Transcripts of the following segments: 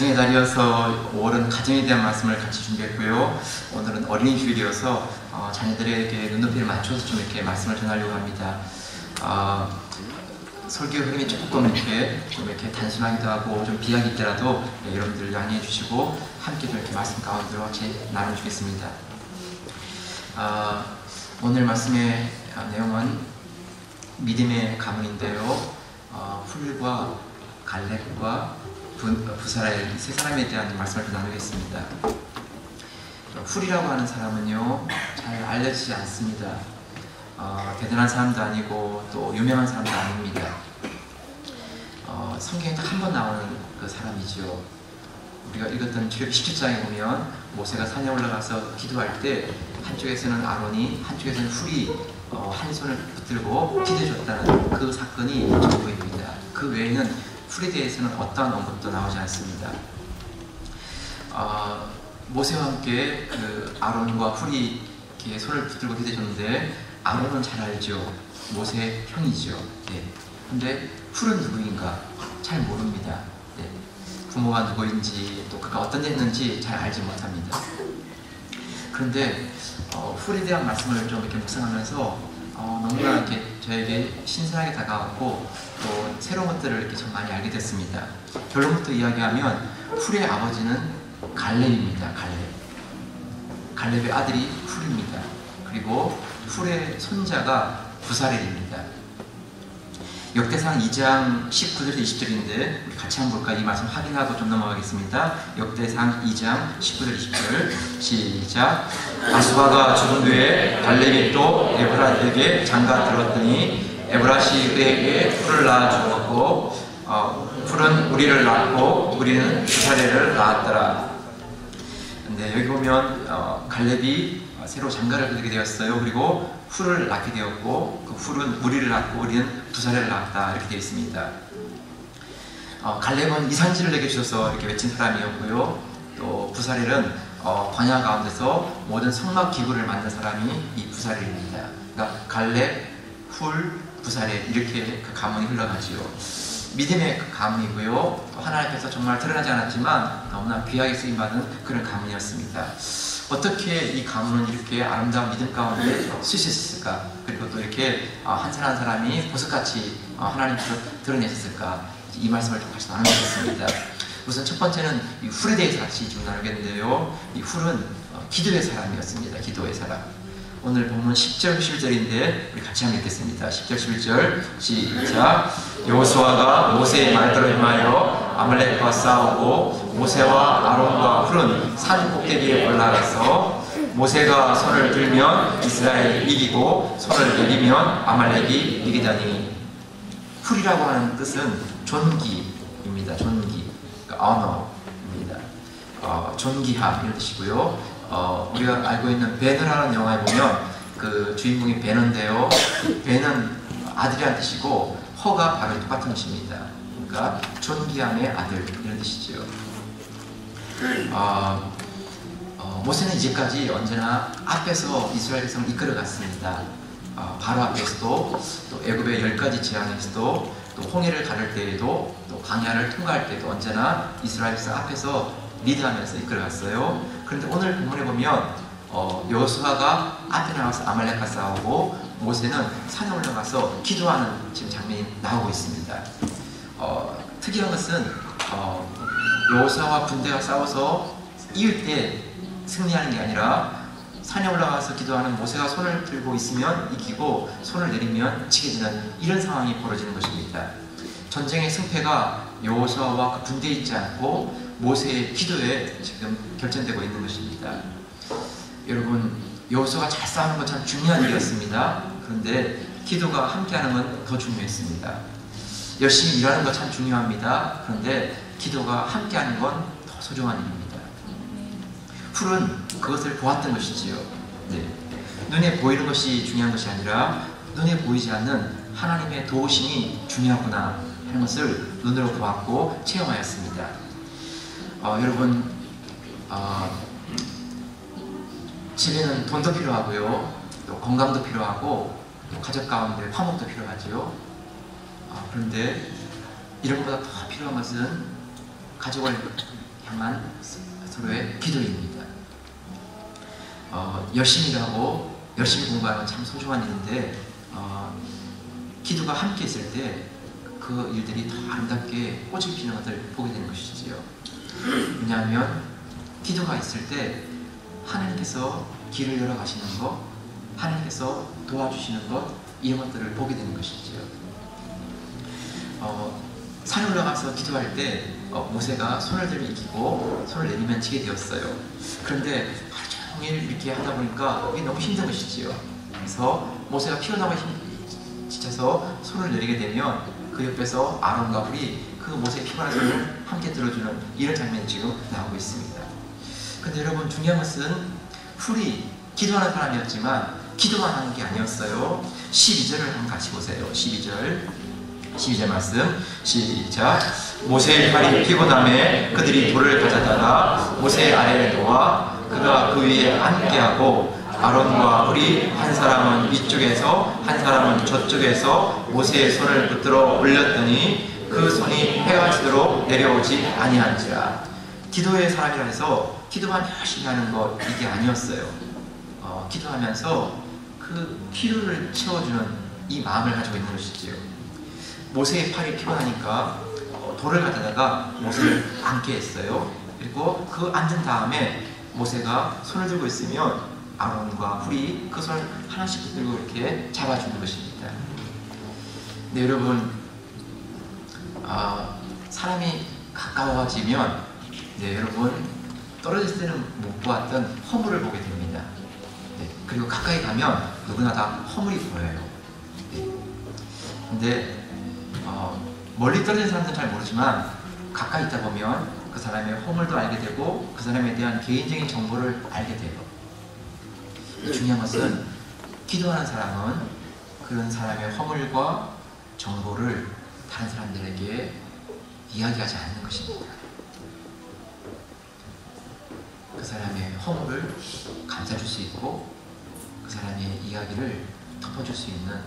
가정의 달이어서 5월은 가정에 대한 말씀을 같이 준비했고요. 오늘은 어린이 주일이어서 자녀들에게 눈높이를 맞춰서 좀 이렇게 말씀을 전하려고 합니다. 설교 흐름이 조금 이렇게 단순하기도 하고 좀 비하기 때라도 여러분들 양해해 주시고 함께 좀 이렇게 말씀 가운데로 같이 나눠주겠습니다. 오늘 말씀의 내용은 믿음의 가문인데요. 훌과 갈렙과 부사라엘 세 사람에 대한 말씀을 좀 나누겠습니다. 훌이라고 하는 사람은요 잘 알려지지 않습니다. 대단한 사람도 아니고 또 유명한 사람도 아닙니다. 성경에 딱 한 번 나오는 그 사람이죠. 우리가 읽었던 출애굽기 17장에 보면 모세가 산에 올라가서 기도할 때 한쪽에서는 아론이 한쪽에서는 훌이 한 손을 붙들고 기도해줬다는 그 사건이 전부입니다. 그 외에는 훌에 대해서는 어떠한 언급도 나오지 않습니다. 모세와 함께 그 아론과 훌이 이렇게 손을 붙들고 기도해줬는데 아론은 잘 알죠. 모세의 형이죠. 근데 훌은 누구인가 잘 모릅니다. 부모가 누구인지 또 그가 어떤 데 있는지 잘 알지 못합니다. 그런데 훌에 대한 말씀을 좀 이렇게 묵상하면서 너무나 이렇게 저에게 신선하게 다가왔고 또 새로운 것들을 이렇게 좀 많이 알게 됐습니다. 결론부터 이야기하면 훌의 아버지는 갈렙입니다. 갈렙의 아들이 훌입니다. 그리고 훌의 손자가 부사렐입니다. 역대상 2장 19절에서 20절인데 우리 같이 한번 볼까요? 이 말씀 확인하고 좀 넘어가겠습니다. 역대상 2장 19절 20절 시작. 아수바가 죽은 후에 갈렙이 또 에브라에게 장가 들었더니 에브라시 그에게 훌을 낳아 주었고 훌은 우리를 낳고 우리는 부사렐을 낳았더라. 근데 여기 보면 갈렙이 새로 장가를 들게 되었어요. 그리고 훌을 낳게 되었고 그 훌은 우리를 낳고 우리는 부사렐을 낳았다 이렇게 되어 있습니다. 갈렙은 이산지를 내게 주셔서 이렇게 외친 사람이었고요. 또 부사렐은 광야 가운데서 모든 성막 기구를 만든 사람이 이 부사렐입니다. 그러니까 갈렙, 훌, 부사렐 이렇게 그 가문이 흘러가지요. 믿음의 그 가문이고요. 하나님 앞에서 정말 드러나지 않았지만 너무나 귀하게 쓰임받은 그런 가문이었습니다. 어떻게 이 가문은 이렇게 아름다운 믿음 가운데 쓸 수 있었을까? 그리고 또 이렇게 한 사람 한 사람이 보석같이 하나님께서 드러내셨을까? 이 말씀을 좀 같이 나누겠습니다. 우선 첫 번째는 이 훌에 대해서 같이 좀 나누겠는데요. 이 훌은 기도의 사람이었습니다. 기도의 사람. 오늘 본문 10절 11절인데 우리 같이 한번 읽겠습니다. 10절 11절 시작. 여호수아가 모세의 말대로 행하여 아말렉과 싸우고 모세와 아론과 훌은 산 꼭대기에 올라가서 모세가 손을 들면 이스라엘이 이기고 손을 내리면 아말렉이 이기더니. 훌이라고 하는 뜻은 존귀입니다. 존귀, 그러니까 honor입니다. 존귀함 이런 뜻이고요. 우리가 알고 있는 베너라는 영화에 보면 그 주인공이 베너인데요. 베는 아들이라는 뜻이고 허가 바로 똑같은 뜻입니다. 그러니까 존귀함의 아들 이런 뜻이죠. 모세는 이제까지 언제나 앞에서 이스라엘 백성을 이끌어갔습니다. 바로 앞에서도 또 애굽의 10가지 재앙에서도 또 홍해를 가를 때에도 또 광야를 통과할 때도 언제나 이스라엘 백성 앞에서 리드하면서 이끌어갔어요. 그런데 오늘 본문에 보면 여호수아가 앞에 나가서 아말렉과 싸우고 모세는 산에 올라가서 기도하는 지금 장면이 나오고 있습니다. 특이한 것은 여호수아와 군대가 싸워서 이길 때 승리하는 게 아니라 산에 올라가서 기도하는 모세가 손을 들고 있으면 이기고 손을 내리면 지게 되는 이런 상황이 벌어지는 것입니다. 전쟁의 승패가 여호수아와 그 군대에 있지 않고 모세의 기도에 지금 결정되고 있는 것입니다. 여러분, 여호수아가 잘 싸우는 건 참 중요한 일이었습니다. 그런데 기도가 함께하는 건 더 중요했습니다. 열심히 일하는 건 참 중요합니다. 그런데 기도가 함께하는 건 더 소중한 일입니다. 훌은 그것을 보았던 것이지요. 눈에 보이는 것이 중요한 것이 아니라 눈에 보이지 않는 하나님의 도우심이 중요하구나 하는 것을 눈으로 보았고 체험하였습니다. 여러분, 집에는 돈도 필요하고요, 또 건강도 필요하고, 또 가족 가운데 화목도 필요하지요. 그런데 이런 것보다 더 필요한 것은 가족을 향한 서로의 기도입니다. 열심히 일하고 열심히 공부하는 건 참 소중한 일인데 기도가 함께 있을 때 그 일들이 더 아름답게 꽃을 피는 것을 보게 되는 것이지요. 왜냐하면 기도가 있을 때 하나님께서 길을 열어 가시는 것, 하나님께서 도와주시는 것, 이런 것들을 보게 되는 것이지요. 산에 올라가서 기도할 때 모세가 손을 들면 이기고 손을 내리면 지게 되었어요. 그런데 하루 종일 이렇게 하다 보니까 이게 너무 힘든 것이지요. 그래서 모세가 피곤하고 지쳐서 손을 내리게 되면 그 옆에서 아론과 훌이 그 모세의 피곤한 손을 함께 들어주는 이런 장면이 지금 나오고 있습니다. 근데 여러분, 중요한 것은 훌이 기도하는 사람이었지만 기도만 하는 게 아니었어요. 12절을 한번 같이 보세요. 12절 말씀 시작. 모세의 팔이 피곤함에 그들이 돌을 가져다가 모세의 아래를 놓아 그가 그 위에 앉게하고 아론과 훌이 한 사람은 이쪽에서 한 사람은 저쪽에서 모세의 손을 붙들어 올렸더니 그 손이 해가 지도록 내려오지 아니한지라. 기도의 사람이라 해서 기도만 열심히 하는 것 이게 아니었어요. 기도하면서 그 필요를 채워주는 이 마음을 가지고 있는 것이지요. 모세의 팔이 피곤하니까 돌을 가져다가 모세를 앉게 했어요. 그리고 그 앉은 다음에 모세가 손을 들고 있으면 아론과 훌이 그 손을 하나씩 붙들고 이렇게 잡아주는 것입니다. 네, 여러분, 사람이 가까워지면 여러분 떨어졌을 때는 못 보았던 허물을 보게 됩니다. 네, 그리고 가까이 가면 누구나 다 허물이 보여요. 네. 근데 멀리 떨어진 사람들은 잘 모르지만 가까이 있다 보면 그 사람의 허물도 알게 되고 그 사람에 대한 개인적인 정보를 알게 돼요. 중요한 것은 기도하는 사람은 그런 사람의 허물과 정보를 다른 사람들에게 이야기하지 않는 것입니다. 그 사람의 허물을 감싸줄 수 있고 그 사람의 이야기를 덮어줄 수 있는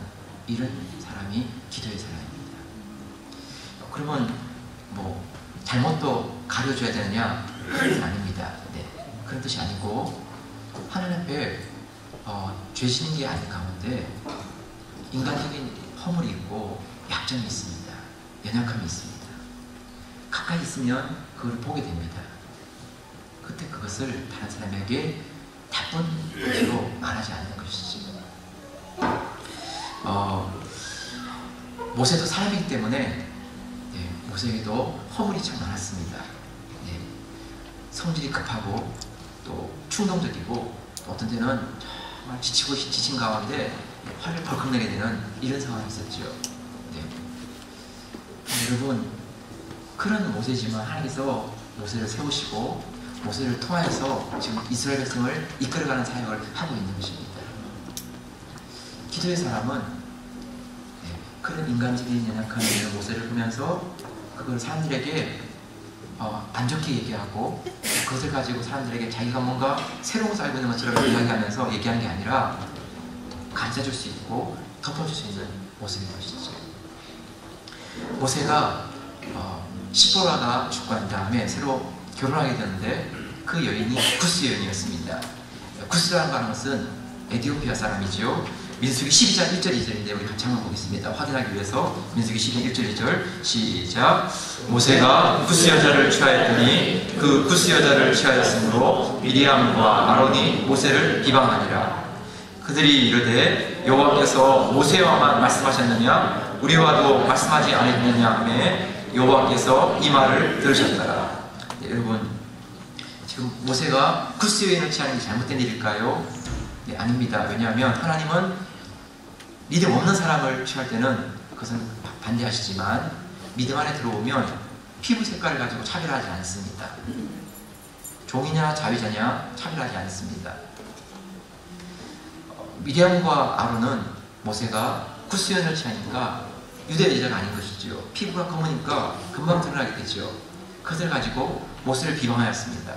이런 사람이 기도의 사람입니다. 그러면 뭐 잘못도 가려줘야 되느냐? 그런 뜻 아닙니다. 네, 그런 뜻이 아니고 하나님 앞에 죄 짓는 게 아닌 가운데 인간적인 허물이 있고 약점이 있습니다. 연약함이 있습니다. 가까이 있으면 그걸 보게 됩니다. 그때 그것을 다른 사람에게 나쁜 뜻으로 말하지 않는 것이지. 모세도 사람이기 때문에 모세에게도 허물이 참 많았습니다. 성질이 급하고 또 충동적이고 또 어떤 때는 정말 지치고 지친 가운데 화를 벌컥 내게 되는 이런 상황이 있었죠. 여러분, 그런 모세지만 하나님께서 모세를 세우시고 모세를 통하여서 지금 이스라엘 백성을 이끌어가는 사역을 하고 있는 것입니다. 기도의 사람은 그런 인간적인 연약함이 있는 모세를 보면서 그걸 사람들에게 안 좋게 얘기하고 그것을 가지고 사람들에게 자기가 뭔가 새로운 것을 알고 있는 것처럼 이야기하면서 얘기한 게 아니라 감싸줄 수 있고 덮어줄 수 있는 모습인 것이죠. 모세가 시보라가 죽고 난 다음에 새로 결혼하게 되는데 그 여인이 구스 여인이었습니다. 구스라는 것은 에티오피아 사람이죠. 민수기 12장 1절 2절인데 우리 같이 한번 보겠습니다. 확인하기 위해서 민수기 12장 1절 2절 시작. 모세가 구스 여자를 취하였더니 그 구스 여자를 취하였으므로 미리암과 아론이 모세를 비방하니라. 그들이 이르되 여호와께서 모세와만 말씀하셨느냐 우리와도 말씀하지 않았느냐 하매 여호와께서 이 말을 들으셨더라. 여러분, 지금 모세가 구스 여인을 취하는 게 잘못된 일일까요? 네, 아닙니다. 왜냐하면 하나님은 믿음 없는 사람을 취할 때는 그것은 반대하시지만 믿음 안에 들어오면 피부 색깔을 가지고 차별하지 않습니다. 종이냐 자위자냐 차별하지 않습니다. 미디암과 아론은 모세가 구스 여인을 취하니까 유대 여자가 아닌 것이지요. 피부가 검으니까 금방 드러나게 되죠. 그것을 가지고 모세를 비방하였습니다.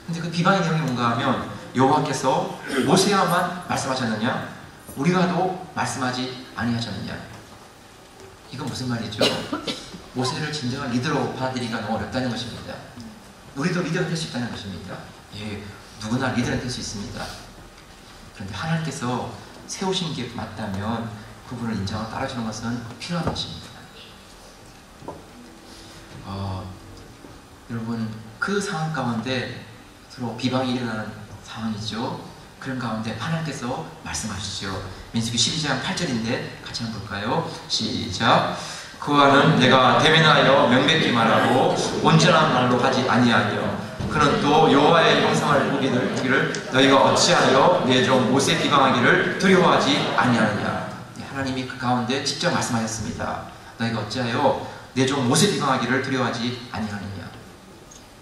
근데 그 비방의 내용이 뭔가 하면 여호와께서 모세와만 말씀하셨느냐 우리와도 말씀하지 아니하셨느냐. 이건 무슨 말이죠? 모세를 진정한 리더로 받아들이기가 너무 어렵다는 것입니다. 우리도 리더가 될 수 있다는 것입니다. 예, 누구나 리더가 될 수 있습니다. 그런데 하나님께서 세우신 게 맞다면 그분을 인정하고 따라주는 것은 필요한 것입니다. 여러분, 그 상황 가운데 서로 비방이 일어나는 상황이죠. 그런 가운데 하나님께서 말씀하시죠. 민수기 12장 8절인데 같이 한번 볼까요? 시작. 그와는 내가 대면하여 명백히 말하고 온전한 말로 하지 아니하며 그는 또 여호와의 형상을 보기를 너희가 어찌하여 내 종 모세 비방하기를 두려워하지 아니하느냐. 하나님이 그 가운데 직접 말씀하셨습니다. 너희가 어찌하여 내 종 모세 비방하기를 두려워하지 아니하느냐.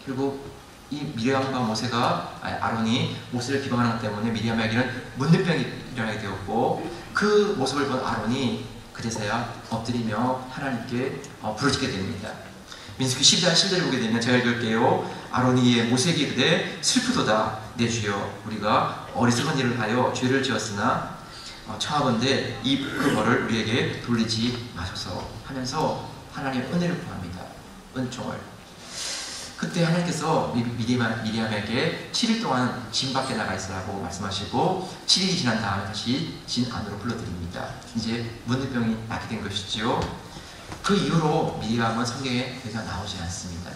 결국 이 미리암과 모세가 아론이 모세를 비방하는 것 때문에 미리암에게는 문둥병이 일어나게 되었고 그 모습을 본 아론이 그제서야 엎드리며 하나님께 부르짖게 됩니다. 민수기 12장 10절을 보게 되면 제가 읽을게요. 아론이 모세에게 이르되 슬프도다 내 주여 우리가 어리석은 일을 하여 죄를 지었으나 청하건대 그 벌을 우리에게 돌리지 마소서 하면서 하나님의 은혜를 구합니다. 은총을. 그때 하나님께서 미리암에게 7일 동안 진 밖에 나가 있으라고 말씀하시고 7일이 지난 다음에 다시 진 안으로 불러드립니다. 이제 문둥병이 낫게 된 것이죠. 그 이후로 미리암은 성경에 더 이상 나오지 않습니다.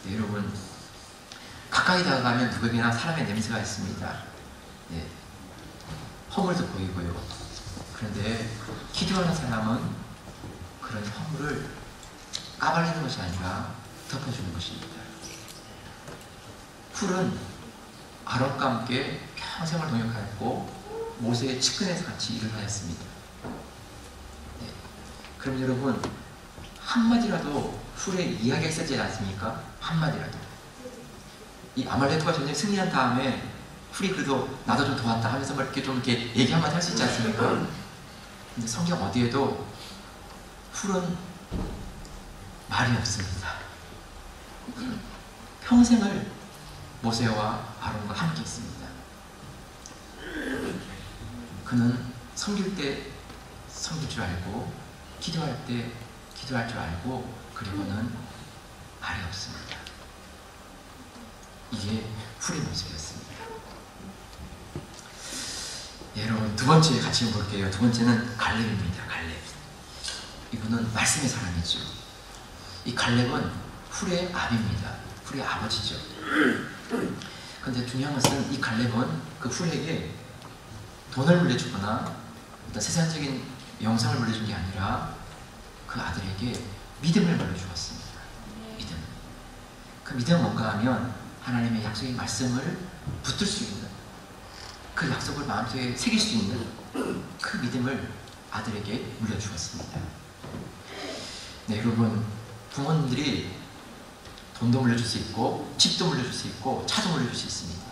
네, 여러분, 가까이 다가가면 누구에게나 사람의 냄새가 있습니다. 네, 허물도 보이고요. 그런데 기도하는 사람은 그런 허물을 까발리는 것이 아니라 덮어주는 것입니다. 훌은 아론과 함께 평생을 동역하였고 모세의 측근에서 같이 일을 하였습니다. 네. 그럼 여러분, 한마디라도 훌의 이야기가 있었지 않습니까? 한마디라도. 이 아말렉과 전쟁 승리한 다음에 훌이 그래도 나도 좀 도왔다 하면서 이렇게 좀 이렇게 얘기 한마디 할 수 있지 않습니까? 근데 성경 어디에도 훌은 말이 없습니다. 평생을 모세와 아론과 함께 했습니다. 그는 섬길 때 섬길 줄 알고 기도할 때 기도할 줄 알고 그리고는 말이 없습니다. 이게 훌의 모습이었습니다. 예, 여러분, 두 번째 같이 볼게요. 두 번째는 갈렙입니다. 갈렙. 이분은 말씀의 사람이죠. 이 갈렙은 훌의 아비입니다. 훌의 아버지죠. 그런데 중요한 것은 이 갈렙은 그 훌에게 돈을 물려주거나 어떤 세상적인 영상을 물려준 게 아니라 그 아들에게 믿음을 물려주었습니다. 믿음. 그 믿음은 뭔가 하면 하나님의 약속의 말씀을 붙들 수 있는, 그 약속을 마음속에 새길 수 있는 그 믿음을 아들에게 물려주었습니다. 네, 여러분, 부모님들이 돈도 물려줄 수 있고 집도 물려줄 수 있고 차도 물려줄 수 있습니다.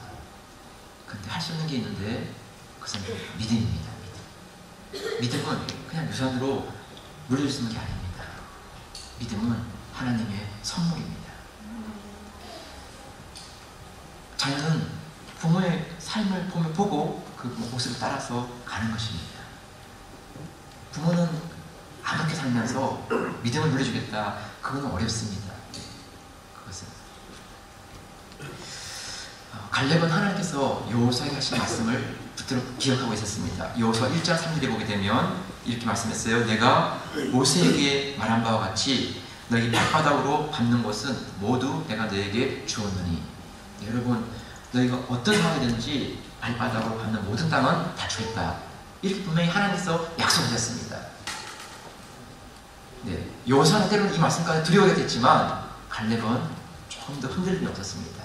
그런데 할 수 없는 게 있는데 그것은 믿음입니다. 믿음은 그냥 유산으로 물려줄 수 있는 게 아닙니다. 믿음은 하나님의 선물입니다. 자녀는 부모의 삶을 보고 그 모습을 따라서 가는 것입니다. 부모는 아무렇게 살면서 믿음을 물려주겠다, 그건 어렵습니다. 그것은 갈렙은 하나님께서 여호수아에게 하신 말씀을 붙들어 기억하고 있었습니다. 여호수아 1장 3절에 보게 되면 이렇게 말씀했어요. 내가 모세에게 말한 바와 같이 너희 발바닥으로 밟는 것은 모두 내가 너에게 주었느니. 네, 여러분, 너희가 어떤 상황이든지 발바닥으로 밟는 모든 땅은 다 주겠다, 이렇게 분명히 하나님께서 약속하셨습니다. 네, 여호수아는 때로는 이 말씀까지 두려워하게 됐지만 갈렙은 조금 더 흔들림이 없었습니다.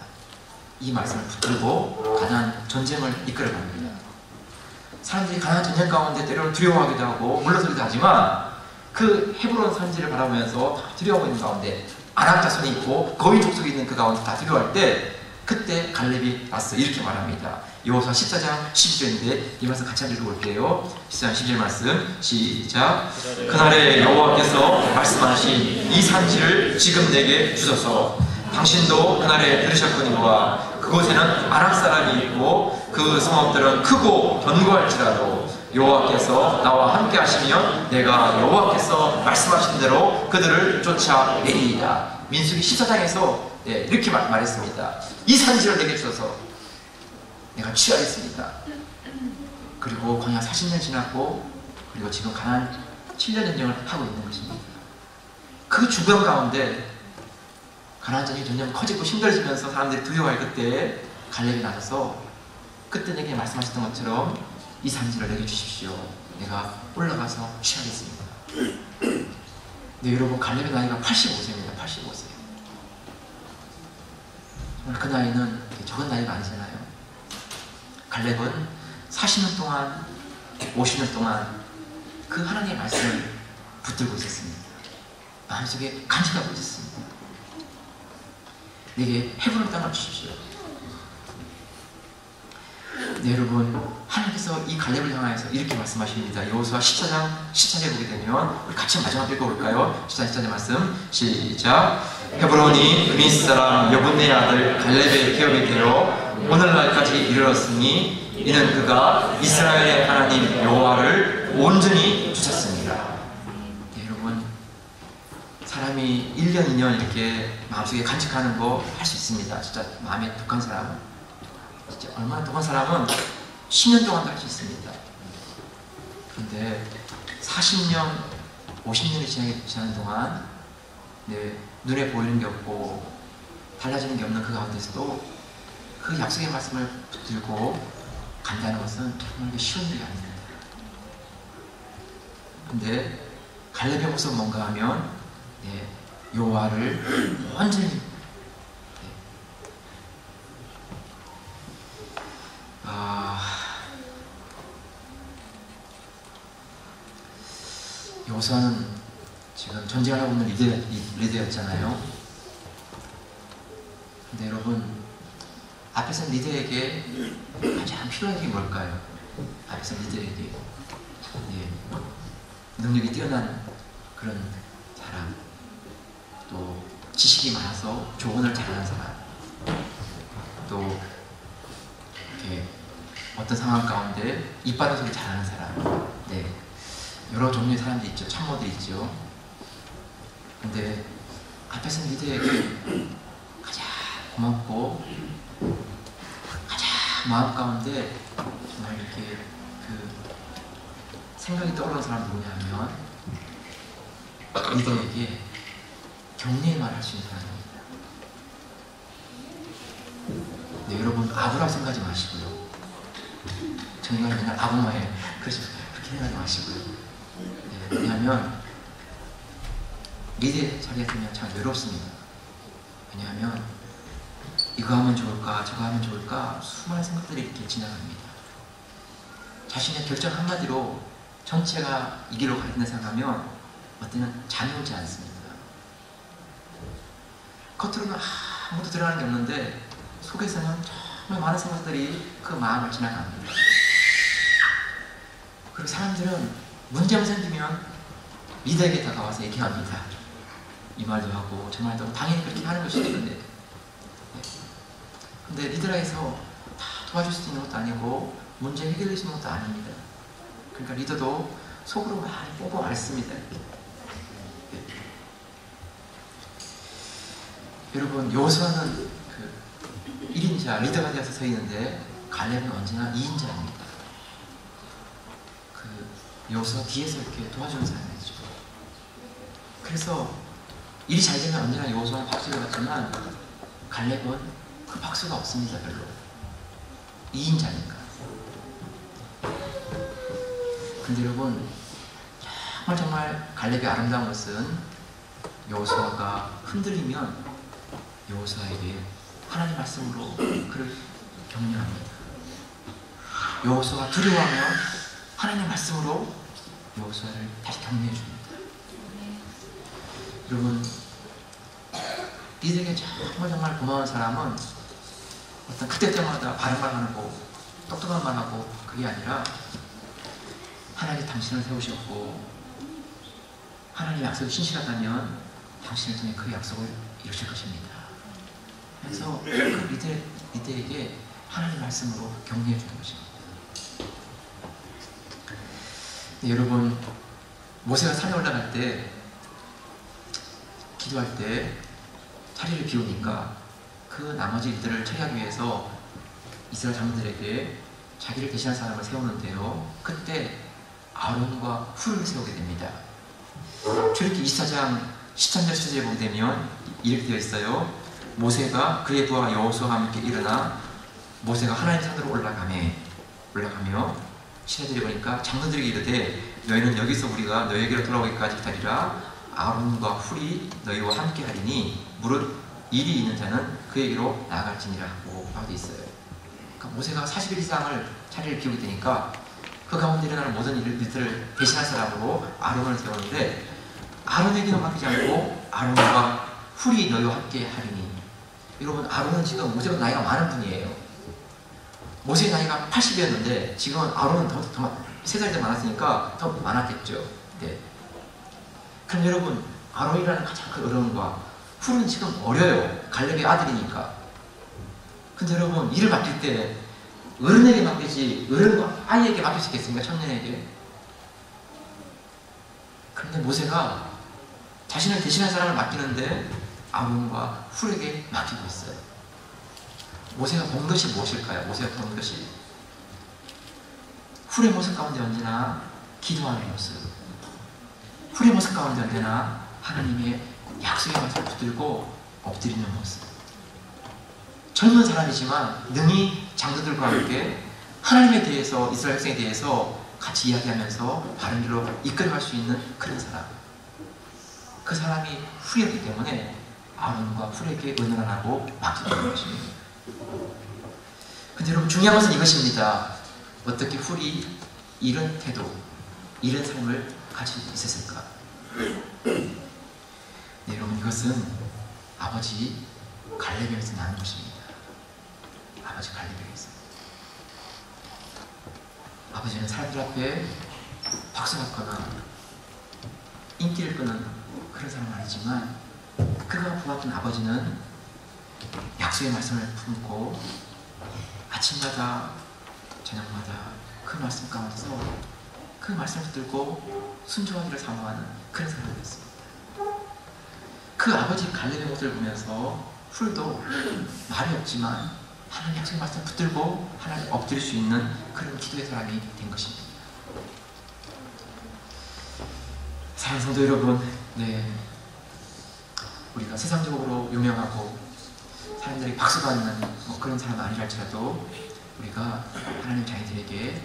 이 말씀을 붙들고 가나안 전쟁을 이끌어갑니다. 사람들이 가나안 전쟁 가운데 때로는 두려워하기도 하고 물러서기도 하지만 그 헤브론 산지를 바라보면서 두려워하고 있는 가운데 아람 자손이 있고 거위 족속이 있는 그 가운데 다 두려워할 때 그때 갈렙이 와서 이렇게 말합니다. 여호수아 14장 12절인데 이 말씀 같이 한번 읽어볼게요. 14장 12절 말씀 시작. 그날에 여호와께서 말씀하신 이 산지를 지금 내게 주소서. 당신도 그날에 들으셨거니와 그곳에는 아람 사람이 있고 그 성읍들은 크고 견고할지라도 여호와께서 나와 함께 하시면 내가 여호와께서 말씀하신 대로 그들을 쫓아내리이다. 민수기 14장에서 네, 이렇게 말했습니다. 이 산지를 내게 주셔서 내가 취하겠습니다. 그리고 광야 40년 지났고, 그리고 지금 가나안 7년 전쟁을 하고 있는 것입니다. 그 주변 가운데 가나안 전쟁이 점점 커지고 힘들어지면서 사람들이 두려워할 그때 갈렙이 나서서 그때 내게 말씀하셨던 것처럼 이 산지를 내게 주십시오. 내가 올라가서 취하겠습니다. 네, 여러분, 갈렙의 나이가 85세입니다. 85세. 그 나이는 적은 나이가 아니잖아요. 갈렙은 40년 동안, 50년 동안 그 하나님의 말씀을 붙들고 있었습니다. 마음속에 간직하고 있었습니다. 내게 헤브론 땅을 주십시오. 네, 여러분, 하나님께서 이 갈렙을 향하여서 이렇게 말씀하십니다. 여호수아 10장 10절에 보게 되면, 우리 같이 마지막 읽어볼까요? 10장 10절의 말씀 시작. 헤브론이 그리스 사람 여분네의 아들 갈렙의 기업이 되어 오늘날까지 이르렀으니 이는 그가 이스라엘의 하나님 여호와를 온전히 주셨습니다. 네, 여러분, 사람이 1년 2년 이렇게 마음속에 간직하는 거 할 수 있습니다. 진짜 마음에 독한 사람은, 진짜 얼마나 독한 사람은 10년 동안도 할 수 있습니다. 그런데 40년, 50년이 지나는 동안, 네, 눈에 보이는 게 없고 달라지는 게 없는 그 가운데서도 그 약속의 말씀을 붙들고 간다는 것은 정말 쉬운 일이 아닙니다. 근데 갈렙의 모습은 뭔가 하면, 네, 여호와를 완전히, 네, 여호수아는 지금 전쟁을 하고 있는 리더였잖아요. 근데 여러분, 앞에서 리더에게 가장 필요한 게 뭘까요? 앞에서 리더에게, 네, 능력이 뛰어난 그런 사람, 또 지식이 많아서 조언을 잘하는 사람, 또 이렇게 어떤 상황 가운데 입 바른 소리 잘하는 사람, 네, 여러 종류의 사람들이 있죠. 참모들이 있죠. 근데 앞에서 리더에게 가장 고맙고 가장 마음 가운데 정말 이렇게 그 생각이 떠오르는 사람이 누구냐면 리더에게 격려의 말을 할 수 있는 사람입니다. 네, 여러분, 아부라 생각하지 마시고요. 저희가 맨날 아부마에 그렇게 생각하지 마시고요. 네, 왜냐하면 리더의 자리에 서면 참 외롭습니다. 왜냐하면 이거 하면 좋을까, 저거 하면 좋을까, 수많은 생각들이 이렇게 지나갑니다. 자신의 결정 한마디로 전체가 이 길로 가야 된다 생각하면 어때는 잠이 오지 않습니다. 겉으로는 아무것도 들어가는 게 없는데 속에서는 정말 많은 생각들이 그 마음을 지나갑니다. 그리고 사람들은 문제가 생기면 리더에게 다가와서 얘기합니다. 이 말도 하고 저 말도 하고 당연히 그렇게 하는 것이죠. 근데 리더라해서 다 도와줄 수 있는 것도 아니고 문제 해결해 주는 것도 아닙니다. 그러니까 리더도 속으로 많이 뽕뽕 앓습니다. 네. 여러분, 여호수아는 그 1인자 리더가 되어서 서 있는데 갈렙은 언제나 2인자입니다. 그 여호수아 뒤에서 이렇게 도와주는 사람이죠. 그래서 일이 잘 되면 언제나 여호수아는 박수를 받지만 갈렙은 그 박수가 없습니다. 별로. 2인자니까. 근데 여러분, 정말 갈렙의 아름다운 것은 여호수아가 흔들리면 여호수아에게 하나님 말씀으로 그를 격려합니다. 여호수아가 두려워하면 하나님 말씀으로 여호수아를 다시 격려해 줍니다. 여러분, 리더에게 정말 고마운 사람은 어떤 그때때마다 바른 말 하고 똑똑한 말 하고 그게 아니라 하나님 당신을 세우셨고 하나님의 약속이 신실하다면 당신을 통해 그 약속을 이루실 것입니다. 그래서 그 리더에게 하나님 말씀으로 격려해 주는 것입니다. 네, 여러분, 모세가 산에 올라갈 때 기도할 때 자리를 비우니까 그 나머지 일들을 처리하기 위해서 이스라엘 장로들에게 자기를 대신할 사람을 세우는데요. 그때 아론과 훌을 세우게 됩니다. 출애굽기 24장 13절 14절에 보게 되면 이렇게 되어 있어요. 모세가 그의 부하 여호수아와 함께 일어나 모세가 하나님 산으로 올라가며 14절에 보니까 장로들에게 이르되 너희는 여기서 우리가 너희에게로 돌아오기까지 기다리라. 아론과 훌이 너희와 함께 하리니 무릇 일이 있는 자는 그에게로 나아갈지니라 하고 되어 있어요. 그러니까 모세가 40일 이상을 자리를 비우게 되니까 그 가운데 일어나는 모든 일들을 대신할 사람으로 아론을 세우는데, 아론에게는 맡기지 않고 아론과 훌이 너희와 함께 하리니. 여러분, 아론은 지금 모세보다 나이가 많은 분이에요. 모세의 나이가 80이었는데 지금은 아론은 더 3살이 더 많았으니까 더 많았겠죠. 네. 그럼 여러분, 아론이라는 가장 큰 어려움과 훌은 지금 어려요. 갈렙의 아들이니까. 근데 여러분, 일을 맡길 때 어른에게 맡기지 어른과 아이에게 맡길 수 있겠습니까? 청년에게. 그런데 모세가 자신을 대신할 사람을 맡기는데 아론과 훌에게 맡기고 있어요. 모세가 본 것이 무엇일까요? 모세가 본 것이 훌의 모습 가운데 언제나 기도하는 모습, 훌의 모습 가운데 언제나 하나님의 약속의 말씀을 붙들고 엎드리는 모습. 젊은 사람이지만 능히 장로들과 함께 하나님에 대해서, 이스라엘 백성에 대해서 같이 이야기하면서 바른 길로 이끌어갈 수 있는 그런 사람. 그 사람이 훌이었기 때문에 아론과 훌에게 은혜를 하고 맡기게 된 것입니다. 근데 여러분, 중요한 것은 이것입니다. 어떻게 훌이 이런 태도, 이런 삶을 가지고 있었을까? 네, 여러분, 이것은 아버지 갈렙에게서 나는 것입니다. 아버지 갈렙에게서. 아버지는 사람들 앞에 박수받거나 인기를 끄는 그런 사람은 아니지만, 그가 보았던 아버지는 약속의 말씀을 품고 아침마다 저녁마다 그 말씀 가운데서 그 말씀을 붙들고 순종하기를 사모하는 그런 사람이었습니다. 그 아버지 갈렙의 모습을 보면서 훌도 말이 없지만 하나님 약속의 말씀을 붙들고 하나님 엎드릴 수 있는 그런 기도의 사람이 된 것입니다. 사랑하는 성도 여러분, 네, 우리가 세상적으로 유명하고 사람들이 박수받는 그런 사람은 아니랄지라도 우리가 하나님 자녀들에게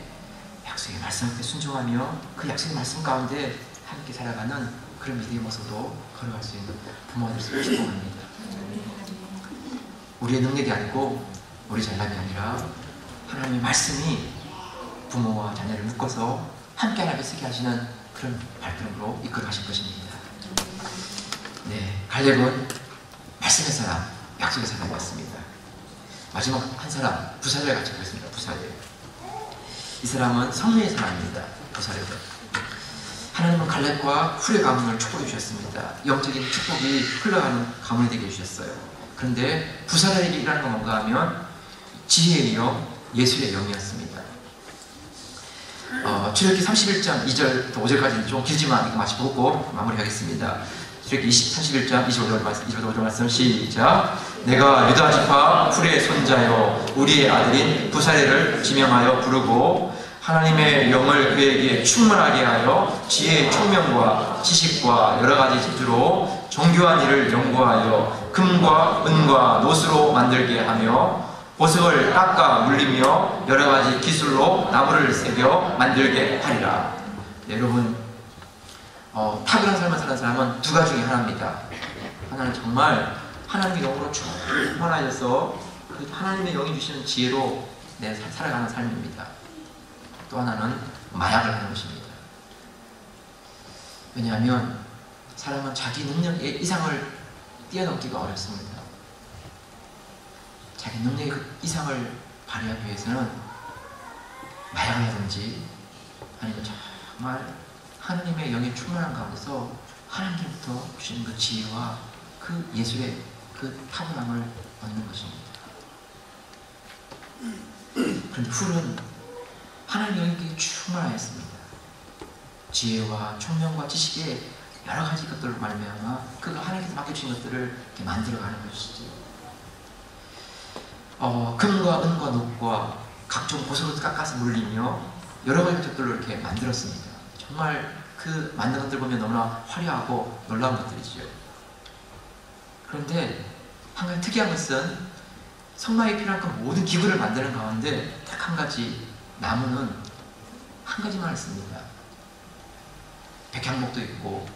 약속의 말씀에 순종하며 그 약속의 말씀 가운데 함께 살아가는 그런 믿음의 모습으로 걸어갈 수 있는 부모가 될 수 있기를 축복합니다. 우리의 능력이 아니고 우리 잘남이 아니라 하나님의 말씀이 부모와 자녀를 묶어서 함께 하나님께 서게 하시는 그런 발걸음으로 이끌어 가실 것입니다. 네, 갈렙은 말씀의 사람, 약속의 사람이었습니다. 마지막 한 사람, 부사렐을 같이 보겠습니다. 부사렐. 이 사람은 성령의 사람입니다. 부사렐. 하나님은 갈렙과 훌의 가문을 축복해 주셨습니다. 영적인 축복이 흘러가는 가문이 되게 해주셨어요. 그런데 부사렐에게 일하는 건 뭔가 하면 지혜의 영, 예술의 영이었습니다. 출애굽기 31장 2절부터 5절까지는 좀 길지만 이거 마치 보고 마무리하겠습니다. 출애굽기 31장 25절 말씀 시작. 내가 유다 지파 훌의 손자요 우리의 아들인 부사렐을 지명하여 부르고 하나님의 영을 그에게 충만하게 하여 지혜의 총명과 지식과 여러가지 재주로 정교한 일을 연구하여 금과 은과 노스로 만들게 하며 보석을 깎아 물리며 여러가지 기술로 나무를 새겨 만들게 하리라. 네, 여러분, 탁월한 삶을 사는 사람은 두 가지 중에 하나입니다. 하나는 정말 하나님의 영으로 충만하여서 그 하나님의 영이 주시는 지혜로 살아가는 삶입니다. 또 하나는 마약을 하는 것입니다. 왜냐하면 사람은 자기 능력 이상을 뛰어넘기가 어렵습니다. 자기 능력의 그 이상을 발휘하기 위해서는 마약을 하든지 아니면 정말 하나님의 영이 충만한 가운데서 하나님께부터 주시는 그 지혜와 그 예술의 그 타고남을 얻는 것입니다. 그런데 훌은 하나님의 영이 충만하였습니다. 지혜와 총명과 지식의 여러 가지 것들을 말미암아 그가 하나님께서 맡겨주신 것들을 이렇게 만들어가는 것이죠. 금과 은과 녹과 각종 보석을 깎아서 물리며 여러 가지 것들로 이렇게 만들었습니다. 정말 그 만든 것들 보면 너무나 화려하고 놀라운 것들이지요. 그런데 한 가지 특이한 것은 성막에 필요한 그 모든 기구를 만드는 가운데 딱 한 가지 나무는 한 가지만 했습니다. 백향목도 있고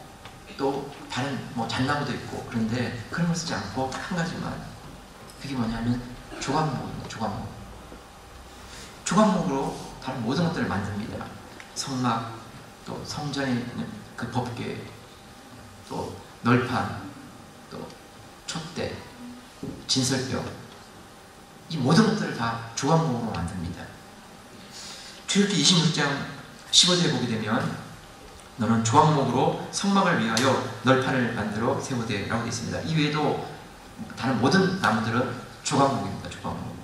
또 다른 잣나무도 있고, 그런데 그런 걸 쓰지 않고 딱 한 가지만, 그게 뭐냐면 조각목입니다. 조각목. 조각목으로 다른 모든 것들을 만듭니다. 성막, 또 성전에 있는 그 법궤, 또 널판, 또 촛대, 진설병, 이 모든 것들을 다 조각목으로 만듭니다. 출애굽기 26장 15절에 보게 되면 너는 조각목으로 성막을 위하여 널판을 만들어 세우되 라고 되어 있습니다. 이 외에도 다른 모든 나무들은 조각목입니다. 조각목.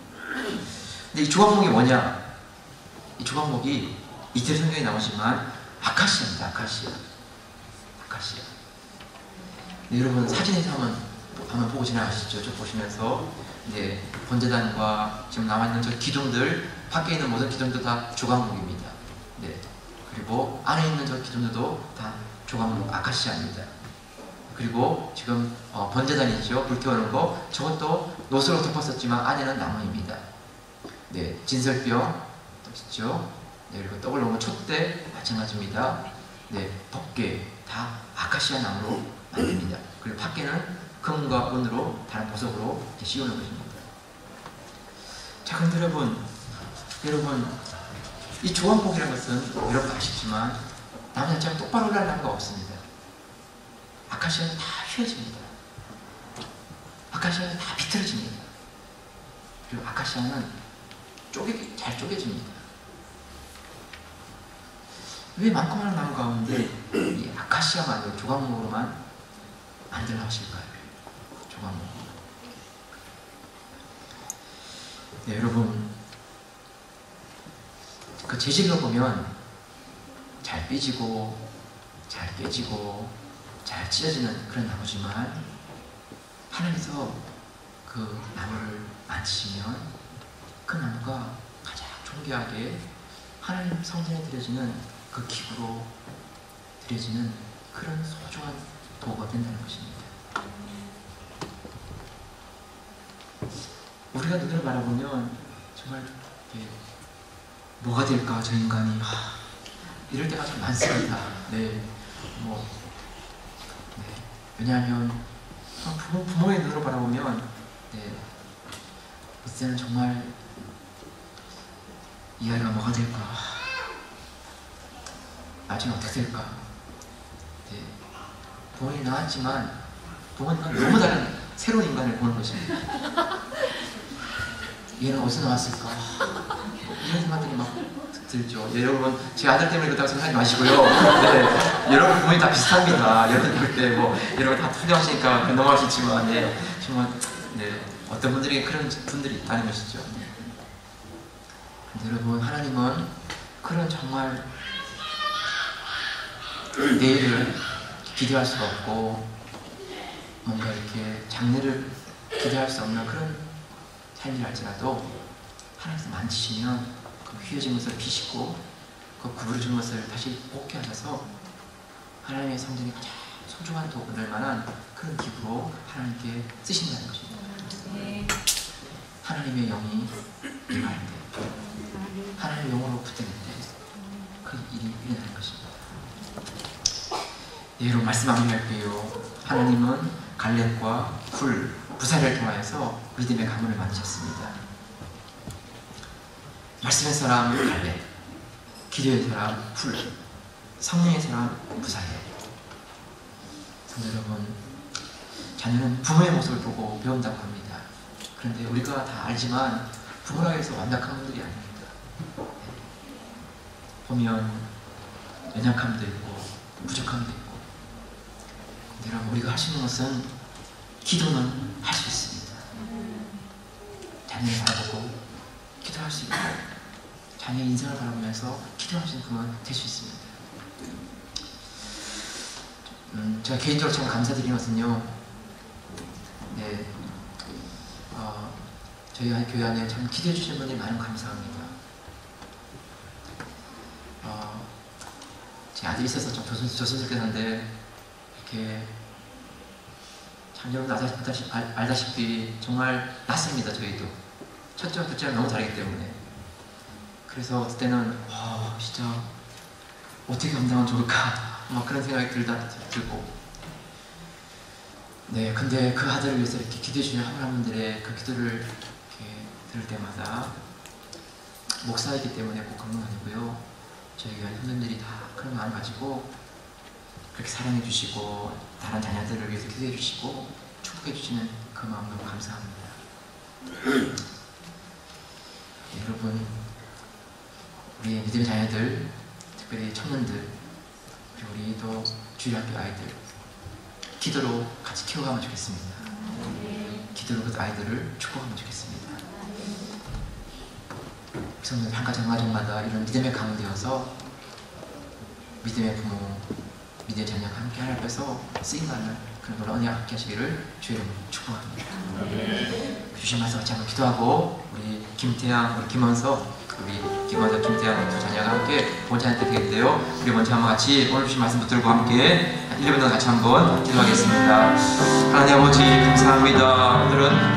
근데 이 조각목이 뭐냐? 이 조각목이 이태리 성경에 나오지만 아카시아입니다. 아카시아. 아카시아. 네, 여러분 사진에서 한번 보고 지나가시죠. 저 보시면서 이제 번제단과 지금 남아있는 저 기둥들, 밖에 있는 모든 기둥도 다 조각목입니다. 네. 그리고 안에 있는 저 기둥들도 다 조각목 아카시아입니다. 그리고 지금 번제단이죠. 불 태우는 거, 저것도 노스로 덮었었지만 안에는 나무입니다. 네, 진설병 있죠. 네, 그리고 떡을 넣으면 촛대 마찬가지입니다. 네, 법궤 다 아카시아 나무로 만듭니다. 그리고 밖에는 금과 은으로 다른 보석으로 씌우는 것입니다. 자, 그런데 여러분 이 조각목이라는 것은 여러분 아시지만 나무 자체가 똑바로 올라가는 나무가 없습니다. 아카시아는 다 휘어집니다. 아카시아는 다 비틀어집니다. 그리고 아카시아는 잘 쪼개집니다. 왜 많고 많은 나무 가운데 이 아카시아만, 조각목으로만 만들어 하실까요? 조각목. 네, 여러분, 그 재질로 보면 잘 삐지고 잘 깨지고 잘 찢어지는 그런 나무지만, 하나님께서 그 나무를 만지시면 그 나무가 가장 존귀하게 하나님 성전에 드려지는 그 기구로 드려지는 그런 소중한 도구가 된다는 것입니다. 우리가 눈으로 바라보면 정말 뭐가 될까 저 인간이, 이럴 때가 좀 많습니다. 네, 왜냐하면 부모의 눈으로 바라보면 이제는 정말 이 아이가 뭐가 될까, 나중에 어떻게 될까. 네, 부모님이 나왔지만 부모님은 너무 다른 새로운 인간을 보는 것입니다. 얘는 어디서 나왔을까, 이런 생각들이 막 들죠. 네, 여러분, 제 아들 때문에 그렇다고 생각하지 마시고요. 네, 여러분 부모님 다 비슷합니다. 여러분 볼 때 여러분 다 훌륭하시니까 넘어갈 수 있지만, 정말 어떤 분들에게 그런 분들이 있다는 것이죠. 근데 여러분, 하나님은 그런 정말 내일을 기대할 수가 없고 뭔가 이렇게 장래를 기대할 수 없는 그런 삶이라 할지라도 하나님께서 만지시면 그 휘어진 것을 비시고 그 구부러진 것을 다시 곱게 하셔서 하나님의 성전이 가장 소중한 도구될 만한 그런 기구로 하나님께 쓰신다는 것입니다. 하나님의 영이 임할 때, 하나님의 영으로 붙들 때 그 일이 일어나는 것입니다. 네, 여러분, 말씀 마무리할게요. 하나님은 갈렙과 훌, 부사를 통하여서 믿음의 가문을 만드셨습니다. 말씀의 사람 갈렙, 기도의 사람 훌, 성령의 사람 부사예요. 성도 여러분, 자녀는 부모의 모습을 보고 배운다고 합니다. 그런데 우리가 다 알지만 부모라고 해서 완벽한 분들이 아닙니다. 보면 연약함도 있고 부족함도 있고. 근데 여러분, 우리가 할 수 있는 것은 기도는 할 수 있습니다. 자녀를 바라보고 기도할 수 있고, 자녀의 인생을 바라보면서 기도할 수 있는 그만 될 수 있습니다. 제가 개인적으로 참 감사드리는 것은요, 저희 교회 안에 참 기대해 주시는 분들이 많은 감사합니다. 제 아들이 있어서 좀 조심스럽겠는데 이렇게 참 여러분 알다시피 정말 낯섭니다. 저희도 첫째와 둘째랑 너무 다르기 때문에. 그래서 어떨 때는 진짜 어떻게 감당하면 좋을까 막 그런 생각이 들고 네, 근데 그 아들을 위해서 이렇게 기도해 주시는 하나님들의 그 기도를 이렇게 들을 때마다 목사이기 때문에 꼭 그런 건 아니고요. 저희 교회 형님들이 다 그런 마음 가지고 그렇게 사랑해 주시고 다른 자녀들을 위해서 기도해 주시고 축복해 주시는 그 마음 너무 감사합니다. 네, 여러분, 우리 믿음의 자녀들, 특별히 청년들, 그리고 우리 또 주일학교 아이들 기도로 같이 키워가면 좋겠습니다. 기도로 그 아이들을 축복하면 좋겠습니다. 성도들 한 가정마다 이런 믿음의 가운데여서 믿음의 부모, 믿음의 자녀가 함께 하나님 앞에서 쓰임받는 그런 놀라운 은혜가 함께 하시기를 주의 이름으로 축복합니다. 주신 말씀 같이 한번 기도하고 우리 김태양, 우리 김원석, 김태양 두 자녀가 함께 본찬 때 되겠는데요. 우리 먼저 한번 같이 오늘 주신 말씀 붙들고 함께 1분 동안 같이 한번 기도하겠습니다. 하나님 아버지 감사합니다. 오늘은